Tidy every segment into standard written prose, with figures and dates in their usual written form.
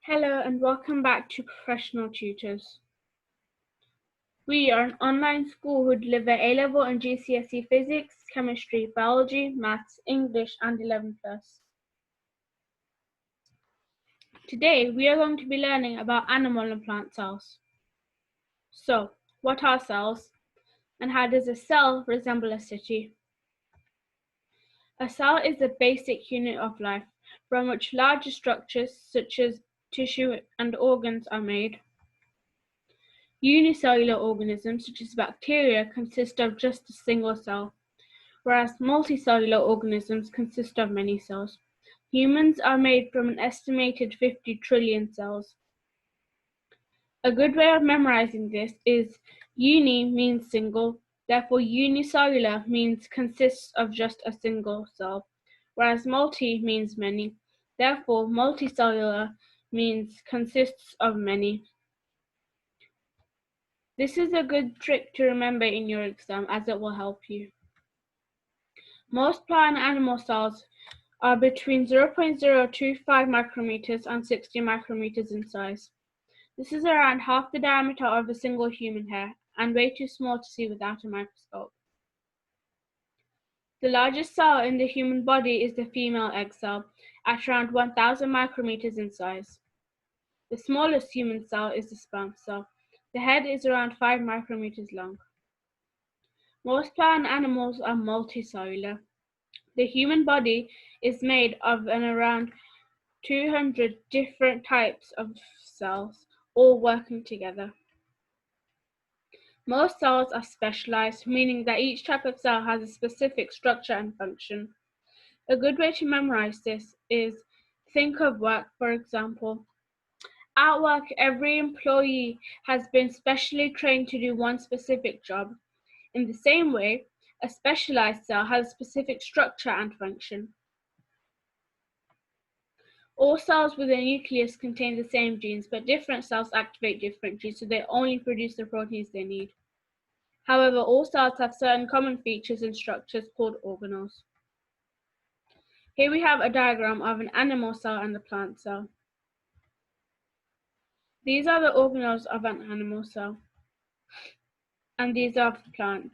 Hello and welcome back to Professional Tutors. We are an online school who deliver A-level and GCSE physics, chemistry, biology, maths, English and 11+. Today we are going to be learning about animal and plant cells. So, what are cells and how does a cell resemble a city? A cell is the basic unit of life from which larger structures such as tissue and organs are made. Unicellular organisms such as bacteria consist of just a single cell, whereas multicellular organisms consist of many cells. Humans are made from an estimated 50 trillion cells. A good way of memorizing this is uni means single, therefore unicellular means consists of just a single cell, whereas multi means many, therefore multicellular means consists of many. This is a good trick to remember in your exam as it will help you. Most plant and animal cells are between 0.025 micrometers and 60 micrometers in size. This is around half the diameter of a single human hair and way too small to see without a microscope. The largest cell in the human body is the female egg cell at around 1000 micrometers in size. The smallest human cell is the sperm cell. The head is around 5 micrometers long. Most plant animals are multicellular. The human body is made of around 200 different types of cells, all working together. Most cells are specialized, meaning that each type of cell has a specific structure and function. A good way to memorize this is think of work, for example. At work, every employee has been specially trained to do one specific job. In the same way, a specialized cell has a specific structure and function. All cells with a nucleus contain the same genes, but different cells activate different genes, so they only produce the proteins they need. However, all cells have certain common features and structures called organelles. Here we have a diagram of an animal cell and a plant cell. These are the organelles of an animal cell, and these are of the plant.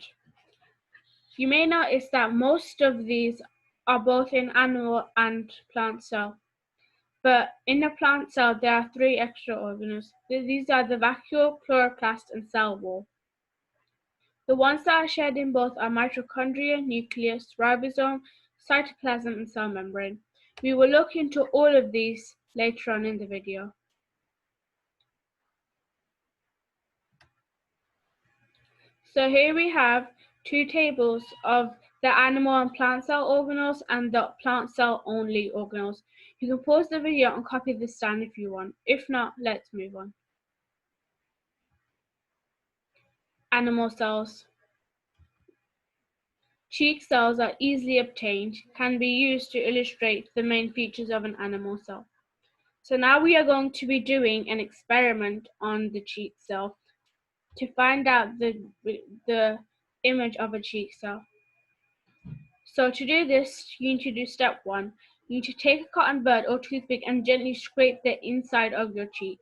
You may notice that most of these are both in animal and plant cell. But in a plant cell, there are 3 extra organelles. These are the vacuole, chloroplast, and cell wall. The ones that are shared in both are mitochondria, nucleus, ribosome, cytoplasm, and cell membrane. We will look into all of these later on in the video. So here we have 2 tables of the animal and plant cell organelles and the plant cell only organelles. You can pause the video and copy this down if you want. If not, let's move on. Animal cells. Cheek cells are easily obtained, can be used to illustrate the main features of an animal cell. So now we are going to be doing an experiment on the cheek cell to find out the image of a cheek cell. So to do this, you need to do step 1. You need to take a cotton bud or toothpick and gently scrape the inside of your cheek.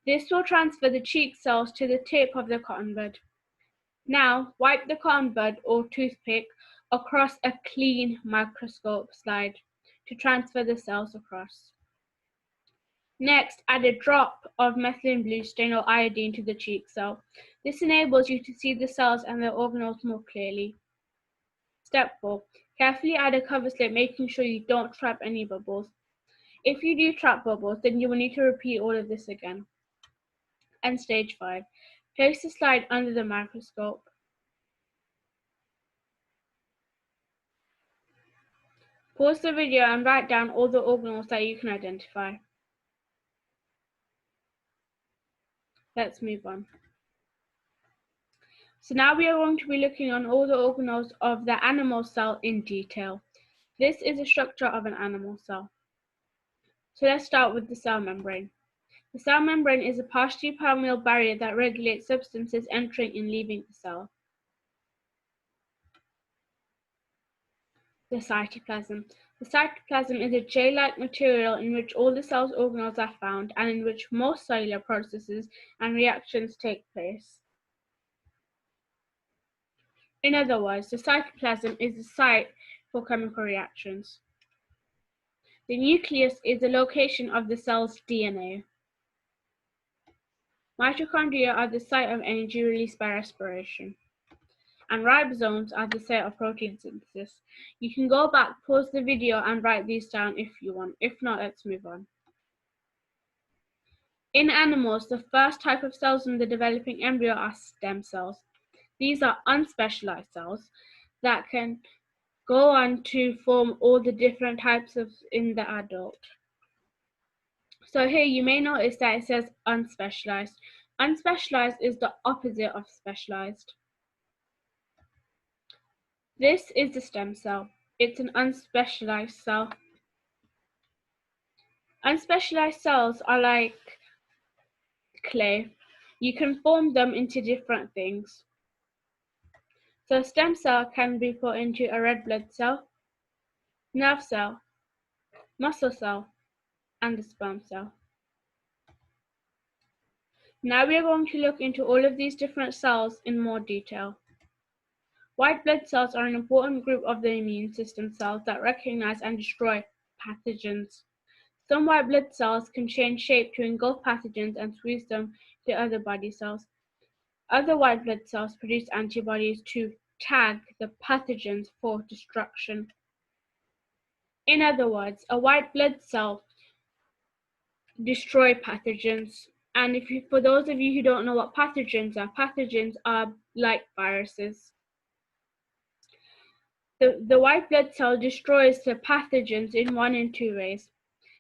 This will transfer the cheek cells to the tip of the cotton bud. Now, wipe the cotton bud or toothpick across a clean microscope slide to transfer the cells across. Next, add a drop of methylene blue stain or iodine to the cheek cell. This enables you to see the cells and their organelles more clearly. Step 4. Carefully add a cover slip, making sure you don't trap any bubbles. If you do trap bubbles, then you will need to repeat all of this again. And stage 5. Place the slide under the microscope. Pause the video and write down all the organelles that you can identify. Let's move on. So now we are going to be looking on all the organelles of the animal cell in detail. This is the structure of an animal cell. So let's start with the cell membrane. The cell membrane is a partially permeable barrier that regulates substances entering and leaving the cell. The cytoplasm. The The cytoplasm is a gel-like material in which all the cell's organelles are found and in which most cellular processes and reactions take place. In other words, the cytoplasm is the site for chemical reactions. The nucleus is the location of the cell's DNA. Mitochondria are the site of energy released by respiration. And ribosomes are the site of protein synthesis. You can go back, pause the video, and write these down if you want. If not, let's move on. In animals, the first type of cells in the developing embryo are stem cells. These are unspecialized cells that can go on to form all the different types of in the adult. So here you may notice that it says unspecialized. Unspecialized is the opposite of specialized. This is the stem cell. It's an unspecialized cell. Unspecialized cells are like clay. You can form them into different things. So a stem cell can be put into a red blood cell, nerve cell, muscle cell, and a sperm cell. Now we are going to look into all of these different cells in more detail. White blood cells are an important group of the immune system cells that recognize and destroy pathogens. Some white blood cells can change shape to engulf pathogens and squeeze them to other body cells. Other white blood cells produce antibodies to tag the pathogens for destruction. In other words, a white blood cell destroys pathogens. And for those of you who don't know what pathogens are like viruses. The white blood cell destroys the pathogens in one and two ways.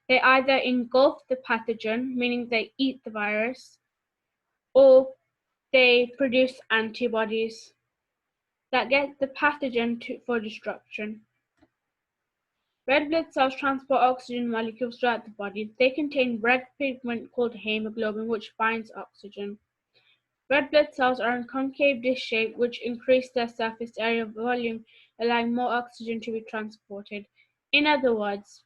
They either engulf the pathogen, meaning they eat the virus, or they produce antibodies that get the pathogen for destruction. Red blood cells transport oxygen molecules throughout the body. They contain red pigment called hemoglobin, which binds oxygen. Red blood cells are in concave dish shape, which increase their surface area volume, allowing more oxygen to be transported. In other words,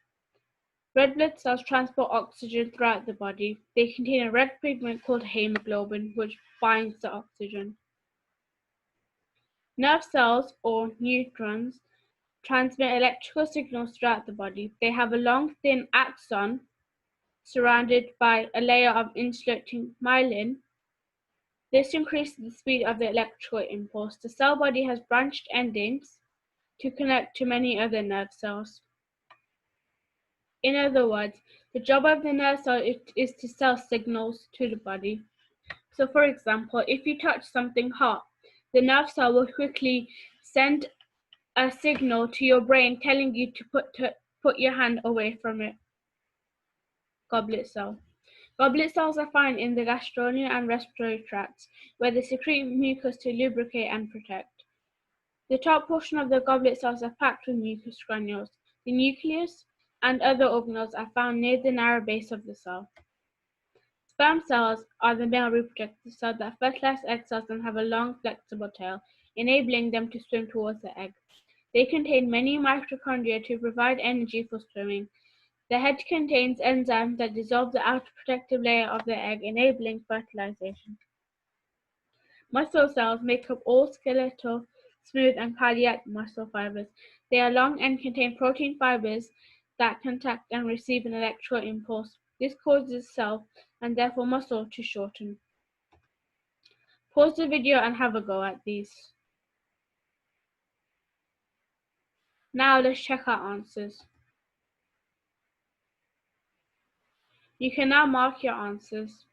red blood cells transport oxygen throughout the body. They contain a red pigment called hemoglobin, which binds the oxygen. Nerve cells, or neutrons, transmit electrical signals throughout the body. They have a long, thin axon surrounded by a layer of insulating myelin. This increases the speed of the electrical impulse. The cell body has branched endings to connect to many other nerve cells. In other words, the job of the nerve cell is to send signals to the body. So for example, if you touch something hot, the nerve cell will quickly send a signal to your brain telling you to put your hand away from it. Goblet cell. Goblet cells are found in the gastrointestinal and respiratory tracts, where they secrete mucus to lubricate and protect. The top portion of the goblet cells are packed with mucus granules. The nucleus and other organelles are found near the narrow base of the cell. Sperm cells are the male reproductive cells that fertilize egg cells and have a long, flexible tail, enabling them to swim towards the egg. They contain many mitochondria to provide energy for swimming. The head contains enzymes that dissolve the outer protective layer of the egg, enabling fertilization. Muscle cells make up all skeletal, smooth, and cardiac muscle fibers. They are long and contain protein fibers that contact and receive an electrical impulse. This causes cell, and therefore muscle, to shorten. Pause the video and have a go at these. Now let's check our answers. You can now mark your answers.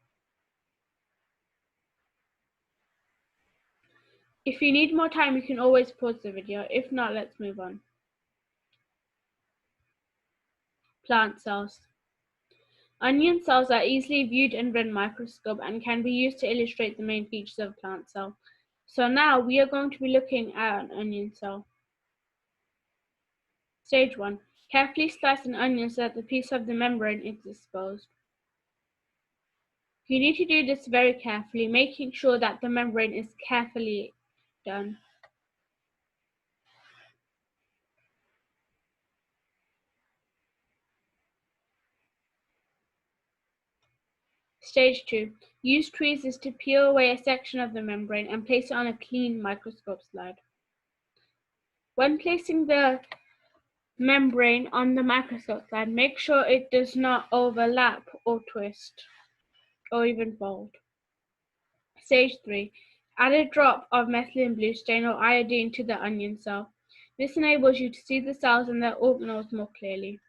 If you need more time, you can always pause the video. If not, let's move on. Plant cells. Onion cells are easily viewed under a microscope and can be used to illustrate the main features of a plant cell. So now we are going to be looking at an onion cell. Stage 1. Carefully slice an onion so that the piece of the membrane is exposed. You need to do this very carefully, making sure that the membrane is carefully done. Stage 2. Use tweezers to peel away a section of the membrane and place it on a clean microscope slide. When placing the membrane on the microscope slide, make sure it does not overlap or twist or even fold. Stage 3. Add a drop of methylene blue stain or iodine to the onion cell. This enables you to see the cells and their organelles more clearly.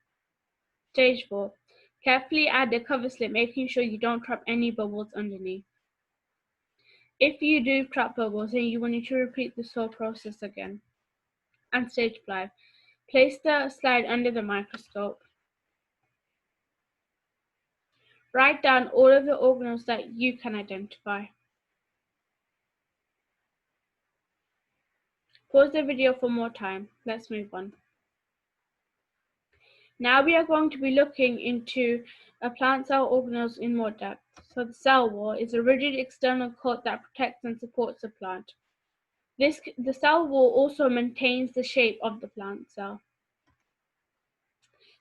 Stage 4. Carefully add a cover slip, making sure you don't trap any bubbles underneath. If you do trap bubbles, then you will need to repeat this whole process again. And stage 5. Place the slide under the microscope. Write down all of the organelles that you can identify. Pause the video for more time. Let's move on. Now we are going to be looking into a plant cell organelles in more depth. So the cell wall is a rigid external coat that protects and supports the plant. The cell wall also maintains the shape of the plant cell.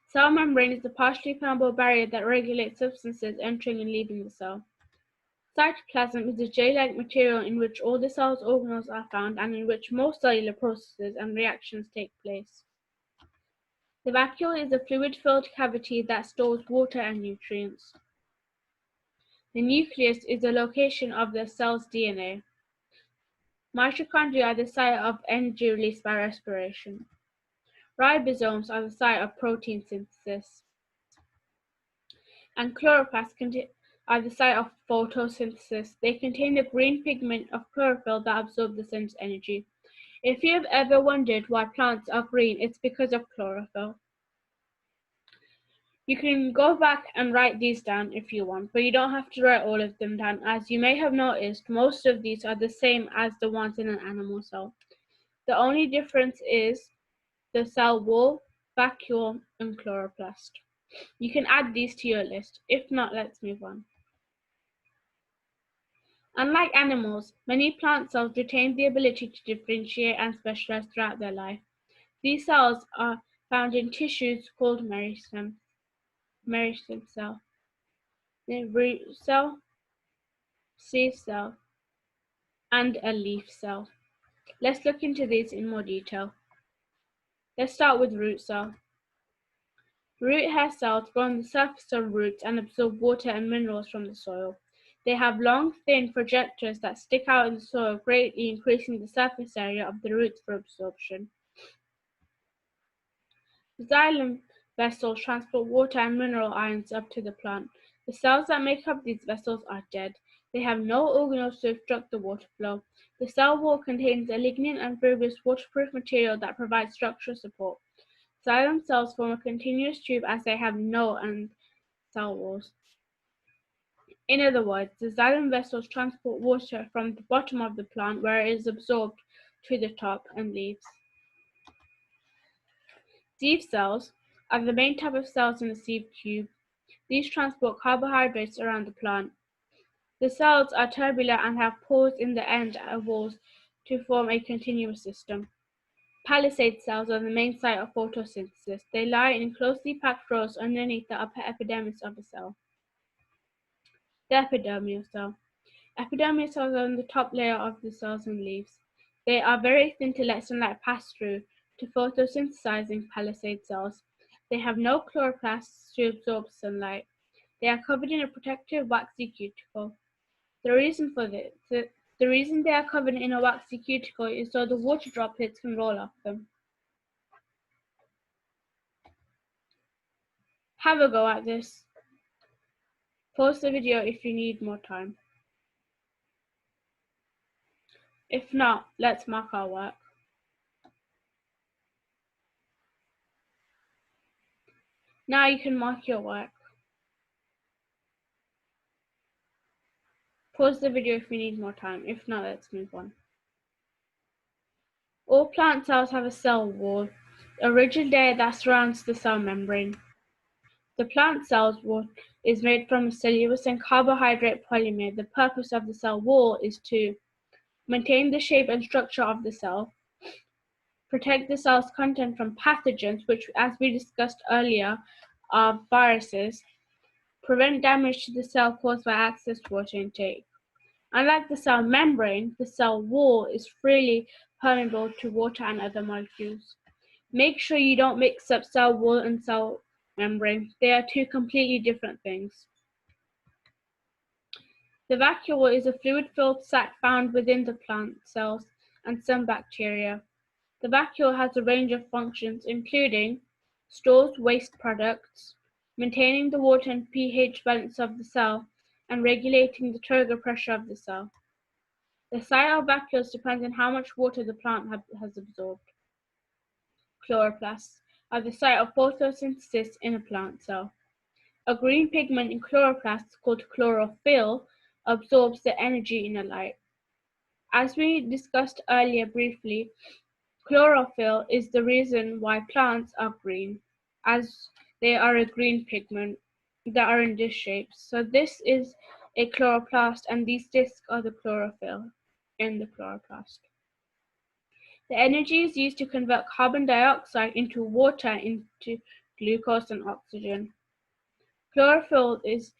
Cell membrane is a partially permeable barrier that regulates substances entering and leaving the cell. Cytoplasm is a gel-like material in which all the cell's organelles are found and in which most cellular processes and reactions take place. The vacuole is a fluid-filled cavity that stores water and nutrients. The nucleus is the location of the cell's DNA. Mitochondria are the site of energy released by respiration. Ribosomes are the site of protein synthesis. And chloroplasts are the site of photosynthesis. They contain the green pigment of chlorophyll that absorbs the sun's energy. If you have ever wondered why plants are green, it's because of chlorophyll. You can go back and write these down if you want, but you don't have to write all of them down. As you may have noticed, most of these are the same as the ones in an animal cell. The only difference is the cell wall, vacuole, and chloroplast. You can add these to your list. If not, let's move on. Unlike animals, many plant cells retain the ability to differentiate and specialize throughout their life. These cells are found in tissues called meristem cell, the root cell, seed cell, and a leaf cell. Let's look into these in more detail. Let's start with root cell. Root hair cells grow on the surface of roots and absorb water and minerals from the soil. They have long, thin projectors that stick out in the soil, greatly increasing the surface area of the roots for absorption. The xylem vessels transport water and mineral ions up to the plant. The cells that make up these vessels are dead. They have no organelles to obstruct the water flow. The cell wall contains a lignin and fibrous waterproof material that provides structural support. Xylem cells form a continuous tube as they have no end cell walls. In other words, the xylem vessels transport water from the bottom of the plant where it is absorbed to the top and leaves. Sieve cells are the main type of cells in the sieve tube. These transport carbohydrates around the plant. The cells are tubular and have pores in the end walls to form a continuous system. Palisade cells are the main site of photosynthesis. They lie in closely packed rows underneath the upper epidermis of a cell. The epidermal cell. Epidermal cells are on the top layer of the cells and leaves. They are very thin to let sunlight pass through to photosynthesizing palisade cells. They have no chloroplasts to absorb sunlight. They are covered in a protective waxy cuticle. The reason they are covered in a waxy cuticle is so the water droplets can roll off them. Have a go at this. Pause the video if you need more time. If not, let's mark our work. Now you can mark your work. Pause the video if you need more time. If not, let's move on. All plant cells have a cell wall, a rigid layer that surrounds the cell membrane. The plant cell's wall is made from a cellulose and carbohydrate polymer. The purpose of the cell wall is to maintain the shape and structure of the cell, protect the cell's content from pathogens, which, as we discussed earlier, are viruses, prevent damage to the cell caused by excess water intake. Unlike the cell membrane, the cell wall is freely permeable to water and other molecules. Make sure you don't mix up cell wall and cell membrane. They are two completely different things. The vacuole is a fluid-filled sac found within the plant cells and some bacteria. The vacuole has a range of functions including stores waste products, maintaining the water and pH balance of the cell, and regulating the turgor pressure of the cell. The size of vacuoles depends on how much water the plant has absorbed. Chloroplasts are the site of photosynthesis in a plant cell. A green pigment in chloroplasts called chlorophyll absorbs the energy in the light. As we discussed earlier briefly, chlorophyll is the reason why plants are green, as they are a green pigment that are in disc shapes. So this is a chloroplast and these discs are the chlorophyll in the chloroplast. The energy is used to convert carbon dioxide into water into glucose and oxygen. Chlorophyll is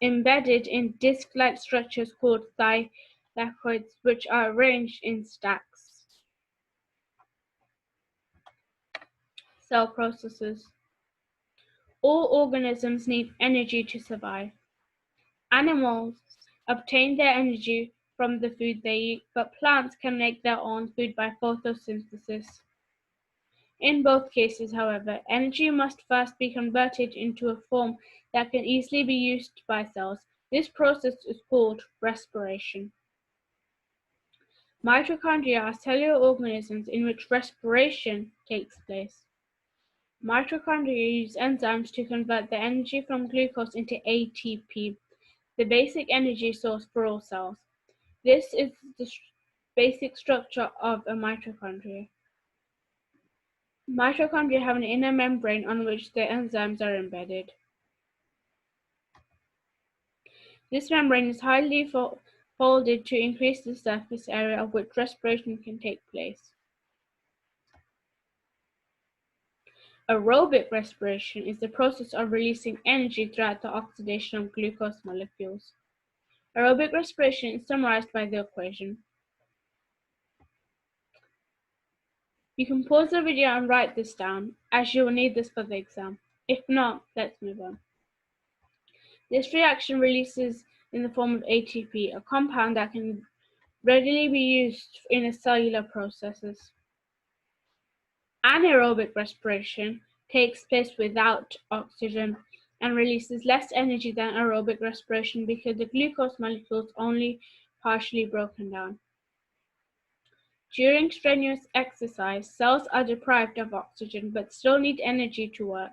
embedded in disc-like structures called thylakoids, which are arranged in stacks. Cell processes. All organisms need energy to survive. Animals obtain their energy from the food they eat, but plants can make their own food by photosynthesis. In both cases, however, energy must first be converted into a form that can easily be used by cells. This process is called respiration. Mitochondria are cellular organisms in which respiration takes place. Mitochondria use enzymes to convert the energy from glucose into ATP, the basic energy source for all cells. This is the basic structure of a mitochondria. Mitochondria have an inner membrane on which the enzymes are embedded. This membrane is highly folded to increase the surface area of which respiration can take place. Aerobic respiration is the process of releasing energy throughout the oxidation of glucose molecules. Aerobic respiration is summarized by the equation. You can pause the video and write this down, as you will need this for the exam. If not, let's move on. This reaction releases in the form of ATP, a compound that can readily be used in cellular processes. Anaerobic respiration takes place without oxygen and releases less energy than aerobic respiration because the glucose molecules only partially broken down. During strenuous exercise, cells are deprived of oxygen but still need energy to work.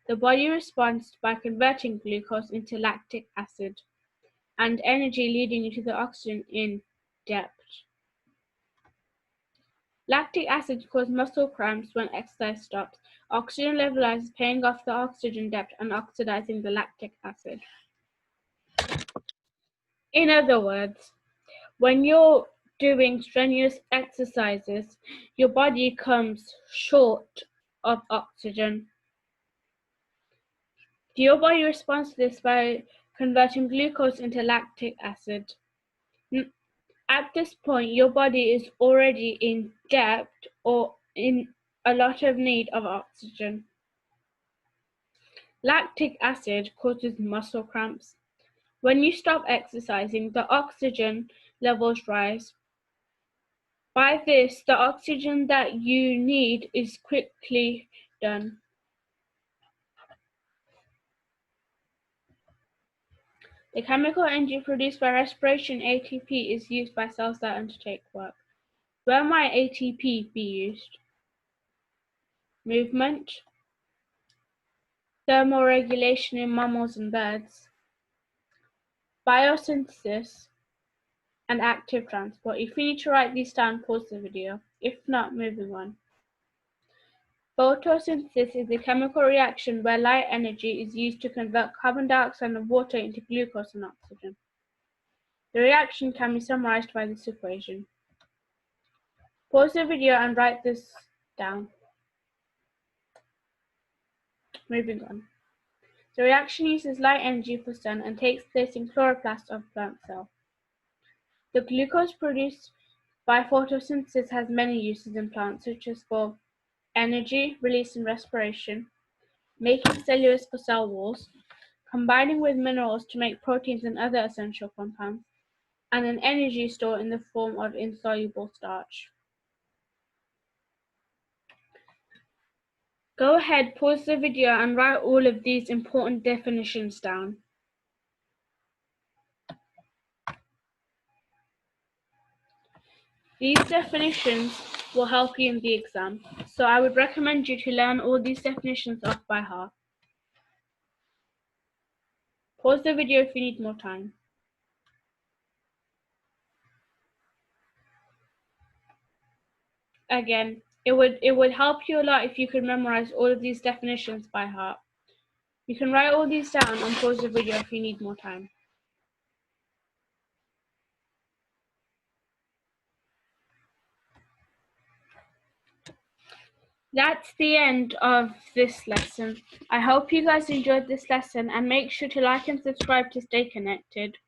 The body responds by converting glucose into lactic acid and energy leading into the oxygen in depth. Lactic acid causes muscle cramps when exercise stops. Oxygen levelizes, paying off the oxygen debt and oxidizing the lactic acid. In other words, when you're doing strenuous exercises, your body comes short of oxygen. Your body responds to this by converting glucose into lactic acid. At this point, your body is already in debt or in a lot of need of oxygen. Lactic acid causes muscle cramps. When you stop exercising, the oxygen levels rise. By this, the oxygen that you need is quickly done. The chemical energy produced by respiration, ATP, is used by cells that undertake work. Where might ATP be used? Movement, thermoregulation in mammals and birds, biosynthesis, and active transport. If you need to write these down, pause the video. If not, moving on. Photosynthesis is a chemical reaction where light energy is used to convert carbon dioxide and water into glucose and oxygen. The reaction can be summarized by this equation. Pause the video and write this down. Moving on. The reaction uses light energy for sun and takes place in chloroplast of plant cell. The glucose produced by photosynthesis has many uses in plants, such as for energy release and respiration, making cellulose for cell walls, combining with minerals to make proteins and other essential compounds, and an energy store in the form of insoluble starch. Go ahead, pause the video and write all of these important definitions down. These definitions will help you in the exam, so I would recommend you to learn all these definitions off by heart. Pause the video if you need more time. Again, it would help you a lot if you could memorize all of these definitions by heart. You can write all these down and pause the video if you need more time. That's the end of this lesson. I hope you guys enjoyed this lesson and make sure to like and subscribe to stay connected.